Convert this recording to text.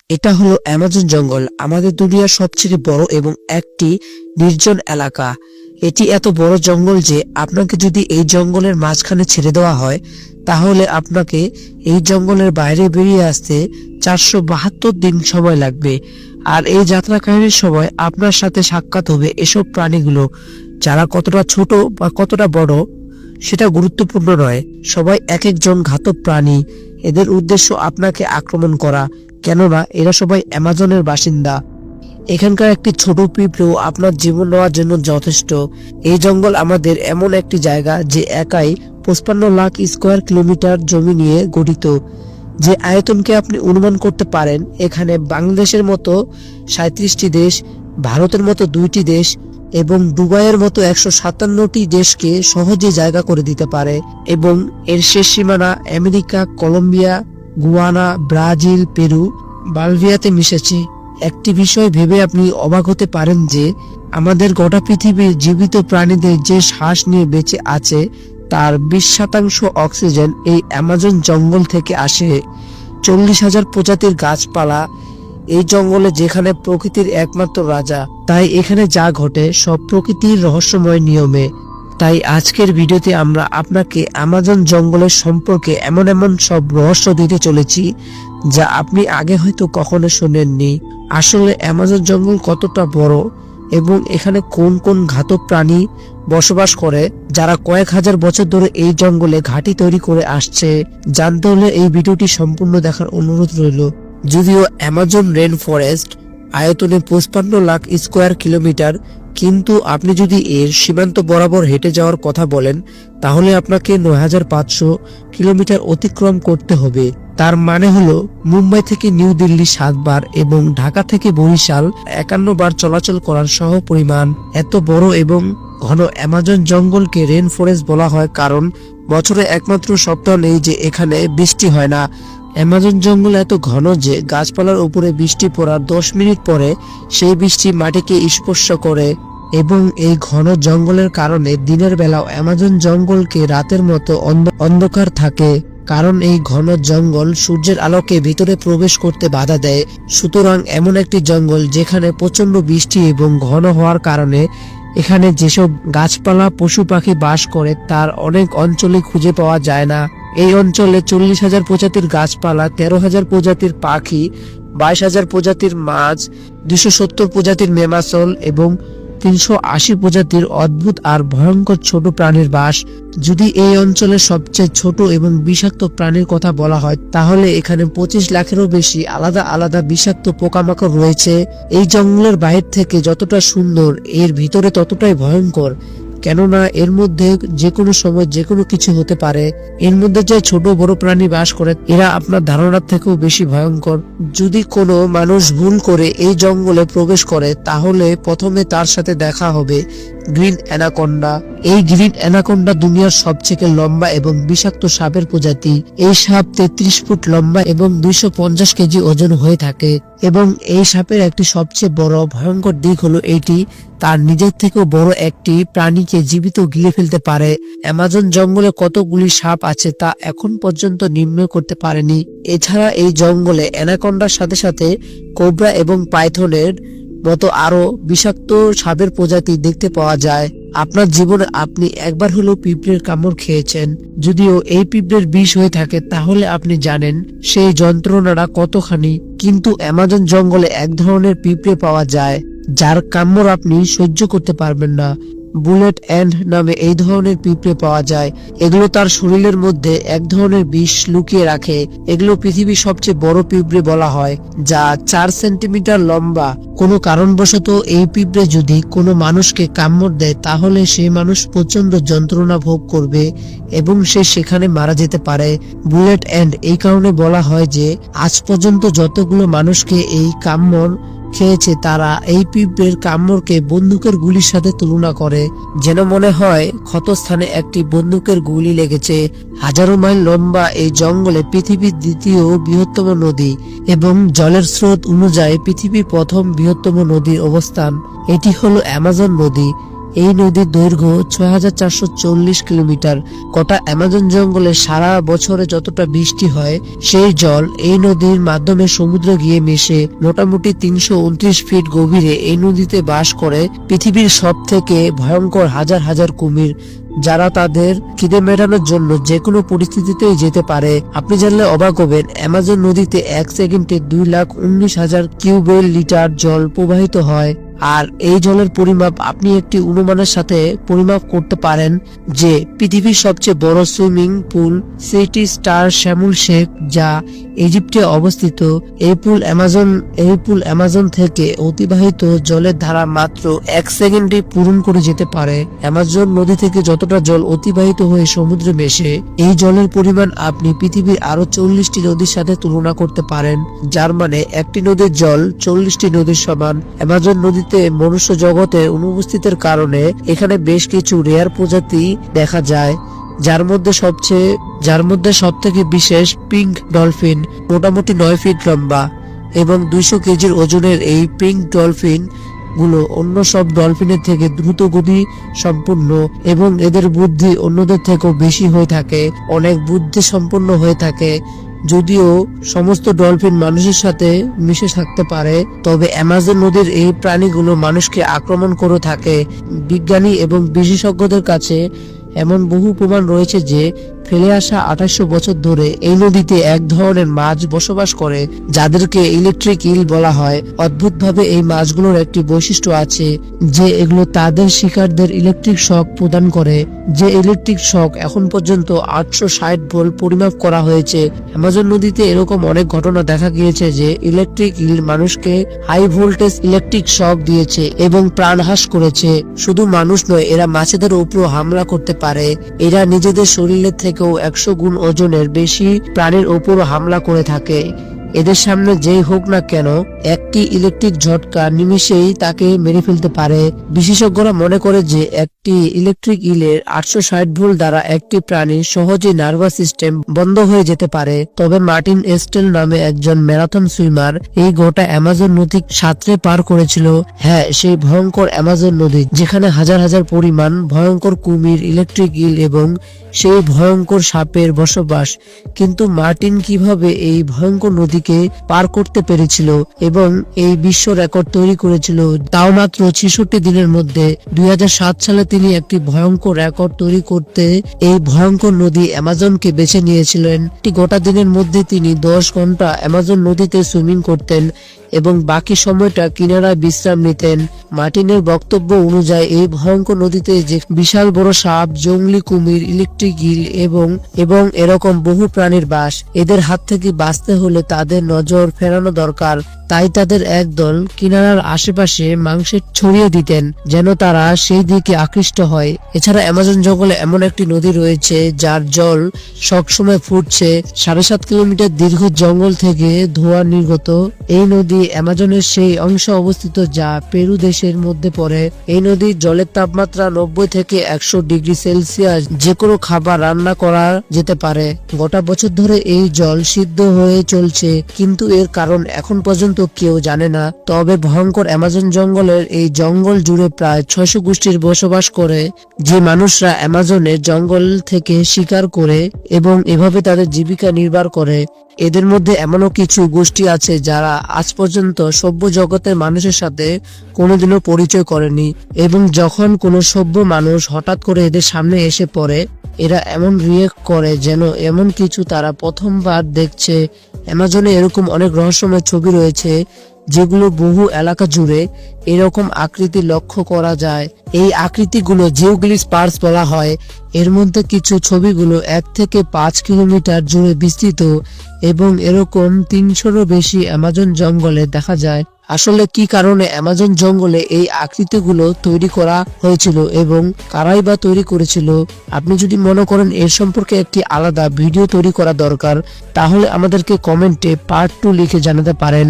এটা হলো অ্যামাজন জঙ্গল, আমাদের দুনিয়ার সবচেয়ে বড় এবং একটি নির্জন এলাকা। এটি এত বড় জঙ্গল যে আপনাকে যদি এই জঙ্গলের মাঝখানে ছেড়ে দেওয়া হয় তাহলে আপনাকে এই জঙ্গলের বাইরে বেরিয়ে আসতে 472 দিন সময় লাগবে। আর এই যাত্রাকারীর সময় আপনার সাথে সাক্ষাৎ হবে এসব প্রাণীগুলো, যারা কতটা ছোট বা কতটা বড় সেটা গুরুত্বপূর্ণ নয়। সবাই এক একজন ঘাতক প্রাণী। এদের উদ্দেশ্য আপনাকে আক্রমণ করা, কেননা এরা সবাই অ্যামাজনের বাসিন্দা। এখানকার একটি ছোট পিঁপড়েও আপনার জীবন নেওয়ার জন্য যথেষ্ট। এই জঙ্গল আমাদের এমন একটি জায়গা যে একাই 55 লাখ স্কোয়ার কিলোমিটার জমি নিয়ে গঠিত। যে আয়তনকে আপনি অনুমান করতে পারেন, এখানে বাংলাদেশের মতো 37টি দেশ, ভারতের মতো 2টি দেশ এবং দুবাইয়ের মতো 157টি দেশকে সহজে জায়গা করে দিতে পারে। এবং এর শেষ সীমানা America, Colombia, Guyana, Brazil, Peru, বলিভিয়াতে মিশেছে। একটি বিষয় ভেবে আপনি অবাক হতে পারেন যে আমাদের গোটা পৃথিবীর জীবিত প্রাণীদের যে শ্বাস নিয়ে বেঁচে আছে তার 20% অক্সিজেন এই অ্যামাজন জঙ্গল থেকে আসে। 40,000 প্রজাতির গাছপালা এই জঙ্গলে, যেখানে প্রকৃতির একমাত্র রাজা। তাই এখানে যা ঘটে সব প্রকৃতির রহস্যময় নিয়মে। তাই আজকের ভিডিওতে আমরা আপনাকে অ্যামাজন জঙ্গলের সম্পর্কে এমন এমন সব রহস্য দিতে চলেছি যা আপনি আগে হয়তো কখনো শোনেননি। আসলে অ্যামাজন জঙ্গল কতটা বড় এবং এখানে কোন কোন ঘাতক প্রাণী বসবাস করে, যারা কয়েক হাজার বছর ধরে এই জঙ্গলে ঘাঁটি তৈরি করে আসছে, জানতে হলে এই ভিডিওটি সম্পূর্ণ দেখার অনুরোধ রইল। যদিও অ্যামাজন রেন ফরেস্ট আয়তনে 55 লাখ স্কোয়ার কিলোমিটার, কিন্তু আপনি যদি এর সীমান্ত বরাবর হেঁটে যাওয়ার কথা বলেন তাহলে আপনাকে 9,500 কিলোমিটার অতিক্রম করতে হবে। তার মানে হলো মুম্বাই থেকে নিউ দিল্লি 7 বার এবং ঢাকা থেকে বরিশাল 51 বার চলাচল করার সহ পরিমাণ। এত বড় এবং ঘন অ্যামাজন জঙ্গলকে রেন ফরেস্ট বলা হয় কারণ বছরে একমাত্র সপ্তাহ নেই যে এখানে বৃষ্টি হয় না। অ্যামাজন জঙ্গল এত ঘন যে গাছপালার উপরে বৃষ্টি পড়ার 10 মিনিট পরে সেই বৃষ্টি মাটিকে স্পর্শ করে। এবং এই ঘন জঙ্গলের কারণে দিনের বেলাও অ্যামাজন জঙ্গলকে রাতের মতো অন্ধকার থাকে, কারণ এই ঘন জঙ্গল সূর্যের আলোকে ভিতরে প্রবেশ করতে বাধা দেয়। সুতরাং এমন একটি জঙ্গল যেখানে প্রচন্ড বৃষ্টি এবং ঘন হওয়ার কারণে এখানে যেসব গাছপালা পশু পাখি বাস করে তার অনেক অঞ্চলে খুঁজে পাওয়া যায় না। এই অঞ্চলে 40,000 প্রজাতির গাছপালা, 13,000 প্রজাতির পাখি, 22,000 প্রজাতির মাছ, 270 প্রজাতির মেমাসল এবং 380 প্রজাতির অদ্ভুত আর ভয়ঙ্কর ছোট প্রাণীর বাস। যদি এই অঞ্চলের সবচেয়ে ছোট এবং বিষাক্ত প্রাণীর কথা বলা হয় তাহলে এখানে 25 লাখেরও বেশি আলাদা আলাদা বিষাক্ত পোকামাকড় রয়েছে। এই জঙ্গলের বাইরে থেকে যতটা সুন্দর, এর ভিতরে ততটাই ভয়ঙ্কর, কেননা এর মধ্যে যে কোনো সময় যে কোনো কিছু হতে পারে। এর মধ্যে যে ছোট বড় প্রাণী বাস করে এরা আপনার ধারণার থেকেও বেশি ভয়ঙ্কর। যদি কোনো মানুষ ভুল করে এই জঙ্গলে প্রবেশ করে তাহলে প্রথমে তার সাথে দেখা হবে গ্রিন অ্যানাকোন্ডা। এই গ্রিন অ্যানাকোন্ডা দুনিয়ার সবথেকে লম্বা এবং বিষাক্ত সাপের প্রজাতি। এই সাপ 33 ফুট লম্বা এবং 250 কেজি ওজন হয়ে থাকে। এবং এই সাপের একটি সবচেয়ে বড় ভয়ঙ্কর দিক হলো এটি তার নিজের থেকেও বড় একটি প্রাণীকে জীবিত গিলে ফেলতে পারে। অ্যামাজন জঙ্গলে কতগুলি সাপ আছে তা এখন পর্যন্ত নির্ণয় করতে পারেনি। এছাড়া এই জঙ্গলে অ্যানাকোন্ডার সাথে সাথে কোবরা এবং পাইথনের মতো আরো বিষাক্ত সাপের প্রজাতি দেখতে পাওয়া যায়। আপনার জীবনে আপনি একবার হলেও পিঁপড়ের কামড় খেয়েছেন। যদিও এই পিঁপড়ের বিষ হয়ে থাকে তাহলে আপনি জানেন সেই যন্ত্রণাটা কতখানি। কিন্তু অ্যামাজন জঙ্গলে এক ধরনের পিঁপড়ে পাওয়া যায় যার কামড় আপনি সহ্য করতে পারবেন না। বুলেট এন্ড নামে এই ধরনের পিঁপড়ে পাওয়া যায়। এগুলো তার শরীরের মধ্যে এক ধরনের বিষ লুকিয়ে রাখে। এগুলো পৃথিবীর সবচেয়ে বড় পিঁপড়ে বলা হয়, যা 4 সেন্টিমিটার লম্বা। কোনো কারণবশত এই পিঁপড়ে যদি কোনো মানুষকে কামড় দেয় তাহলে সেই মানুষ প্রচন্ড যন্ত্রণা ভোগ করবে এবং সে সেখানে মারা যেতে পারে। বুলেট এন্ড এই কারণে বলা হয় যে আজ পর্যন্ত যতগুলো মানুষকে এই কামড় খেয়েছে তারা এই পিঁপড়ের কামড়কে বন্দুকের গুলির সাথে তুলনা করে, যেন মনে হয় ক্ষতস্থানে একটি বন্দুকের গুলি লেগেছে। হাজারো মাইল লম্বা এই জঙ্গলে পৃথিবীর দ্বিতীয় বৃহত্তম নদী এবং জলের স্রোত অনুযায়ী পৃথিবীর প্রথম বৃহত্তম নদীর অবস্থান। এটি হলো অ্যামাজন নদী। এই নদীর দৈর্ঘ্য 6440 কিলোমিটার। গোটা অ্যামাজন জঙ্গলে সারা বছরে যতটা বৃষ্টি হয় সেই জল এই নদীর মাধ্যমে সমুদ্রে গিয়ে মেশে। মোটামুটি 329 ফিট গভীরে এই নদীতে বাস করে পৃথিবীর সব থেকে ভয়ঙ্কর হাজার হাজার কুমির, যারা তাদের খিদে মেটানোর জন্য যে কোনো পরিস্থিতিতেই যেতে পারে। আপনি জানলে অবাক হবেন, অ্যামাজন নদীতে 1 সেকেন্ডে 2,19,000 কিউবেক লিটার জল প্রবাহিত হয়। আর এই জলের পরিমাপ আপনি একটি অনুমানের সাথে পরিমাপ করতে পারেন যে পৃথিবীর সবচেয়ে বড় সুইমিং পুল সিটি স্টার শ্যামল শেখ, যা ইজিপ্টে অবস্থিত, এই পুল অ্যামাজন থেকে অতিবাহিত জলের ধারা মাত্র 1 সেকেন্ডে পূরণ করে যেতে পারে। অ্যামাজন নদী থেকে যতটা জল অতিবাহিত হয়ে সমুদ্রে মেশে, এই জলের পরিমাণ আপনি পৃথিবীর আরো 40টি নদীর সাথে তুলনা করতে পারেন, যার মানে একটি নদীর জল 40টি নদীর সমান। অ্যামাজন নদীতে মনুষ্য জগতের অনুপস্থিতির কারণে এখানে বেশ কিছু রেয়ার প্রজাতি দেখা যায়, যার মধ্যে সবথেকে বিশেষ পিঙ্ক ডলফিন, মোটামুটি 9 ফিট লম্বা এবং 200 কেজির ওজনের। এই পিঙ্ক ডলফিন গুলো অন্য সব ডলফিনের থেকে দ্রুত গতি সম্পন্ন এবং এদের বুদ্ধি অন্যদের থেকেও বেশি হয়ে থাকে, অনেক বুদ্ধি সম্পন্ন হয়ে থাকে। যদিও সমস্ত ডলফিন মানুষের সাথে মিশে থাকতে পারে, তবে অ্যামাজন নদীর এই প্রাণীগুলো মানুষকে আক্রমণ করে থাকে। বিজ্ঞানী এবং বিশেষজ্ঞদের কাছে এমন বহু প্রমাণ রয়েছে যে ফেলে আসা 2800 বছর ধরে এই নদীতে এক ধরনের মাছ বসবাস করে, যাদেরকে ইলেকট্রিক ইল বলা হয়। অদ্ভুতভাবে এই মাছগুলোর একটি বৈশিষ্ট্য আছে যে এগুলো তাদের শিকারদের ইলেকট্রিক শক প্রদান করে, যে ইলেকট্রিক শক এখন পর্যন্ত 860 ভোল্ট পরিমাপ করা হয়েছে। অ্যামাজন নদীতে এরকম অনেক ঘটনা দেখা গিয়েছে যে ইলেকট্রিক ইল মানুষকে হাই ভোল্টেজ ইলেকট্রিক শক দিয়েছে এবং প্রাণহাস করেছে। শুধু মানুষ নয়, এরা মাছেদের উপর হামলা করতে পারে। এরা নিজেদের শরীরের থেকেও 100 গুণ ওজনের বেশি প্রাণীর উপর হামলা করে থাকে। এদের সামনে যেই হোক না কেন, একটি ইলেকট্রিক ঝটকা নিমিষেই তাকে মেরে ফেলতে পারে। বিশেষজ্ঞরা মনে করে যে একটি ইলেকট্রিক ইলের 860 ভোল্ট দ্বারা একটি প্রাণীর সহজেই নার্ভাস সিস্টেম বন্ধ হয়ে যেতে পারে। তবে মার্টিন এস্টেল নামে একজন ম্যারাথন সুইমার এই গোটা অ্যামাজন নদী সাঁতরে পার করেছিল। হ্যাঁ, সেই ভয়ঙ্কর অ্যামাজন নদী, যেখানে হাজার হাজার পরিমাণ ভয়ঙ্কর কুমির, ইলেকট্রিক ইল এবং সেই ভয়ঙ্কর সাপের বসবাস। কিন্তু মার্টিন কিভাবে এই ভয়ঙ্কর নদীকে পার করতে পেরেছিল এবং এই বিশ্ব রেকর্ড তৈরি করেছিল, তাও মাত্র 66 দিনের মধ্যে। 2007 সালে তিনি একটি ভয়ঙ্কর রেকর্ড তৈরি করতে এই ভয়ঙ্কর নদী অ্যামাজনকে বেছে নিয়েছিলেন। গোটা দিনের মধ্যে তিনি 10 ঘন্টা অ্যামাজন নদীতে সুইমিং করতেন এবং বাকি সময়টা কিনারায় বিশ্রাম নিতেন। মার্টিনের বক্তব্য অনুযায়ী এই ভয়ঙ্কর নদীতে যে বিশাল বড় সাপ, জংলি কুমির, ইলেকট্রিক ইল এবং এরকম বহু প্রাণীর বাস। এদের হাত থেকে বাঁচতে হলে তাদের নজর ফেরানো দরকার। তাই তাদের একদল কিনারার আশেপাশে মাংসে ছড়িয়ে দিতেন যেন তারা সেই দিকে আকৃষ্ট হয়। এছাড়া অ্যামাজন জঙ্গলে এমন একটি নদী রয়েছে যার জল সবসময় ফুটছে। 7.5 কিলোমিটার দীর্ঘ জঙ্গল থেকে ধোঁয়া নির্গত। এই নদী অ্যামাজনের সেই অংশে অবস্থিত যা পেরু দেশের মধ্যে পড়ে। এই নদীর জলের তাপমাত্রা 90 থেকে 100 ডিগ্রি সেলসিয়াস। যে কোনো খাবার রান্না করা যেতে পারে। গোটা বছর ধরে এই জল সিদ্ধ হয়ে চলছে, কিন্তু এর কারণ এখন পর্যন্ত কেউ জানে না। তবে ভয়ঙ্কর অ্যামাজন জঙ্গলের এই জঙ্গল জুড়ে প্রায় 600 গোষ্ঠীর বসবাস করে, যে মানুষরা অ্যামাজনের জঙ্গল থেকে শিকার করে এবং এভাবে তাদের জীবিকা নির্বাহ করে। এদের মধ্যে এমনও কিছু গোষ্ঠী আছে যারা আজ পর্যন্ত সভ্য জগতের মানুষের সাথে কোনোদিনও পরিচয় করেনি, এবং যখন কোনো সভ্য মানুষ হঠাৎ করে এদের সামনে এসে পড়ে, এরা এমন রিয়েক্ট করে যেন এমন কিছু তারা প্রথমবার দেখছে। অ্যামাজনে এরকম অনেক রহস্যময় ছবি রয়েছে যেগুলো বহু এলাকা জুড়ে এরকম আকৃতি লক্ষ্য করা যায়। এই আকৃতিগুলো জিওগ্লিসপার্স বলা হয়। এর মধ্যে কিছু ছবিগুলো 1 থেকে 5 কিলোমিটার জুড়ে বিস্তৃত এবং এরকম 300-এরও বেশি অ্যামাজন জঙ্গলে দেখা যায়। আসলে কি কারণে অ্যামাজন জঙ্গলে এই আকৃতিগুলো তৈরি করা হয়েছিল এবং কারাই বা তৈরি করেছিল? আপনি যদি মনে করেন এর সম্পর্কে একটি আলাদা ভিডিও তৈরি করা দরকার, তাহলে আমাদেরকে কমেন্টে পার্ট 2 লিখে জানাতে পারেন।